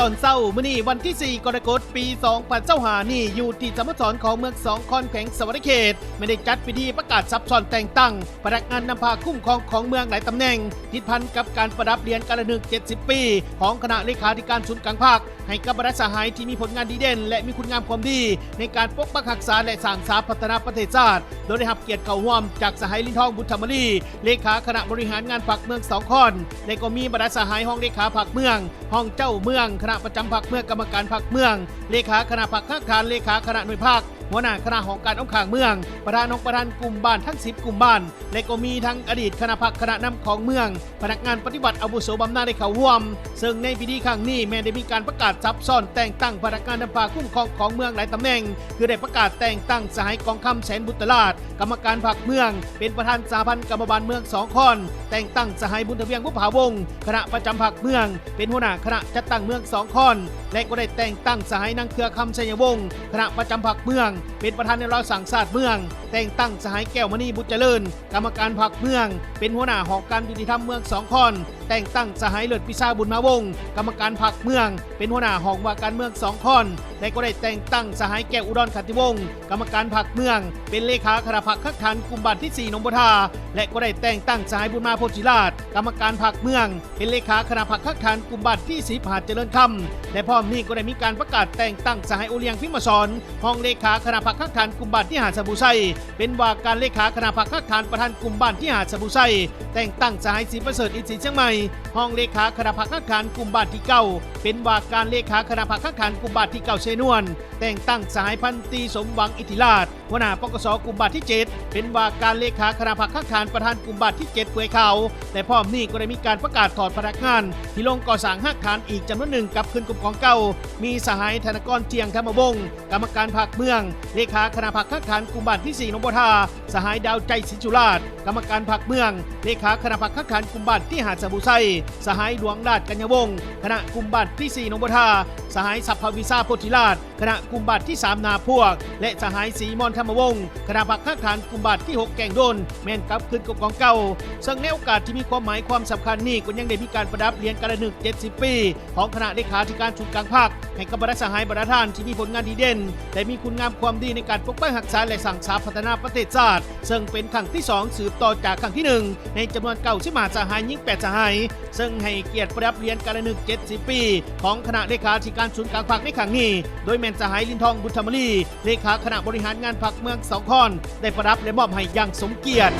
ตอนเช้ามื้อนี้วันที่ 4 กรกฎาคม ปี2025นี่อยู่ที่สโมสรของเมืองสองคอนแขวงสวรรณเขตไม่ได้จัดพิธีประกาศซับซ้อนแต่งตั้งพนักงานนำพาคุ้มครองของเมืองหลายตำแหน่งทิศพันกับการประดับเหรียญการละนึก70 ปีของคณะเลขาธิการศูนย์กลางภาคให้กับบรรดาสหายที่มีผลงานดีเด่นและมีคุณงามความดีในการปกปักรักษาและสร้างสรรค์พัฒนาประเทศชาติโดยได้รับเกียรติเข้าร่วมจากสหายลิ้นทองบุญธรรมลีเลขาคณะบริหารงานพรรคเมืองสองคอนและก็มีบรรดาสหายห้องเลขาพรรคเมืองห้องเจ้าเมืองคณะประจำพรรคเมืองกรรมการพรรคเมืองเลขาคณะพรรคข้างคานเลขาคณะหน่วยภาคหัวหน้าคณะของการองค์ข่างเมืองประธานองค์ประธานกลุ่มบ้านทั้ง10กลุ่มบ้านและก็มีทั้งอดีตคณะพรรคคณะนำของเมืองพนักงานปฏิบัติอาวุโสบำนาญได้เข้าร่วมซึ่งในพิธีครั้งนี้แม้ได้มีการประกาศซับซ้อนแต่งตั้งพนักงานนำพาคุ้มครองของเมืองหลายตำแหน่งคือได้ประกาศแต่งตั้งสหายกองคำแสนบุตรลาดกรรมการพรรคเมืองเป็นประธานสหพันธ์กรรมบาลเมืองสองคอนแต่งตั้งสหายบุญทเวียงบุภาวงศ์คณะประจำพรรคเมืองเป็นหัวหน้าคณะจัดตั้งเมืองสองคอนและก็ได้แต่งตั้งสหายนางเครือคำชัยวงศ์คณะประจำพรรคเมืองเป็นประธานในรัฐสังศาสตร์เมืองแต่งตั้งสหายแก้วมณีบุญเจริญกรรมการพรรคเมืองเป็นหัวหน้าหอการยุติธรรมเมืองสองคอนแต่งตั้งสหายเลิศพิชาบุญมาวงศ์กรรมการพรรคเมืองเป็นหัวหน้าหองว่าการเมืองสองคอนและก็ได้แต่งตั้งสหายแก้วอุดรขันติวงศ์กรรมการพรรคเมืองเป็นเลขาคณะพรรคคักขันกลุ่มบ้านที่4นงบทาและก็ได้แต่งตั้งสหายบุญมาโพธิราชกรรมการพรรคเมืองเป็นเลขาคณะพรรคคักขันกลุ่มบ้านที่10หาดเจริญคำและพร้อมนี้ก็ได้มีการประกาศแต่งตั้งสหายโอเลียงพิมพ์สอนห้องเลขาคณะพรรคคักขันกลุ่มบ้านที่หาดสะบูไซเป็นว่าการเลขาคณะพรรคคักขันประธานกลุ่มบ้านที่หาดสะบูไซแต่งตั้งสหายศรีประเสริฐอินทรีเชียงใหม่ห้องเลขาคณะพรรคคักขันกลุ่มบ้านที่9เป็นว่าการเลขาคณะพรรคคักขันกลุ่มบ้านที่9เชนวนแต่งตั้งสหายพันตรีสมหวังอิทธิราชหัวหน้าปกสกลุ่มบ้านที่7เป็นว่าการเลขาคณะพรรคคักขันประธานกลุ่มบ้านที่7เปื่อยเขาแต่พร้อมนี้ก็ได้มีการประกาศถอดพนักงานที่ลงก่อสร้างหักฐานอีกจำนวนหนึ่งกับคืนกลุ่มของเก่ามีสหายธนกรเจียงธรรมวงศ์กรรมการพรรคเมืองเลขาคณะพรรคคักขันกลุ่มบ้านที่4นงบทาสหายดาวใจสิจุราชกรรมการพรรคเมืองเลขาคณะพรรคคักขันกลุ่มบ้านที่หาดสะบูไซสหายหลวงราชกัญญวงศ์คณะกลุ่มบ้านที่4นงบทาสหายสัพพวิชาโพธิราชคณะกลุ่มบ้านที่3นาพวกและสหายศรีมอนธรรมวงศ์คณะพรรคคักขันกลุ่มบ้านที่6แก่งโดนแม่นกับคืนกลุ่มของเก่าซึ่งในโอกาสที่มีความหมายความสำคัญนี้ก็ยังได้มีการประดับเหรียญการละนึก70 ปีของคณะเลขาธิการศูนย์กลางภาคให้กับบรรดาสหายบรรดาท่านที่มีผลงานดีเด่นและมีคุณงามความดีในการปกป้องรักษาและสร้างสรรค์พัฒนาประเทศชาติซึ่งเป็นครั้งที่2สืบต่อจากครั้งที่1ในจำนวน95สหายยิ่ง8สหายซึ่งให้เกียรติประดับเหรียญการละนึก70 ปีของคณะเลขาธิการศูนย์กลางภาคในครั้งนี้โดยแม่นสหายลิ้นทองบุญธรรมลีเลขาคณะบริหารงานพรรคเมืองสองคอนได้ประดับและมอบให้อย่างสมเกียรติ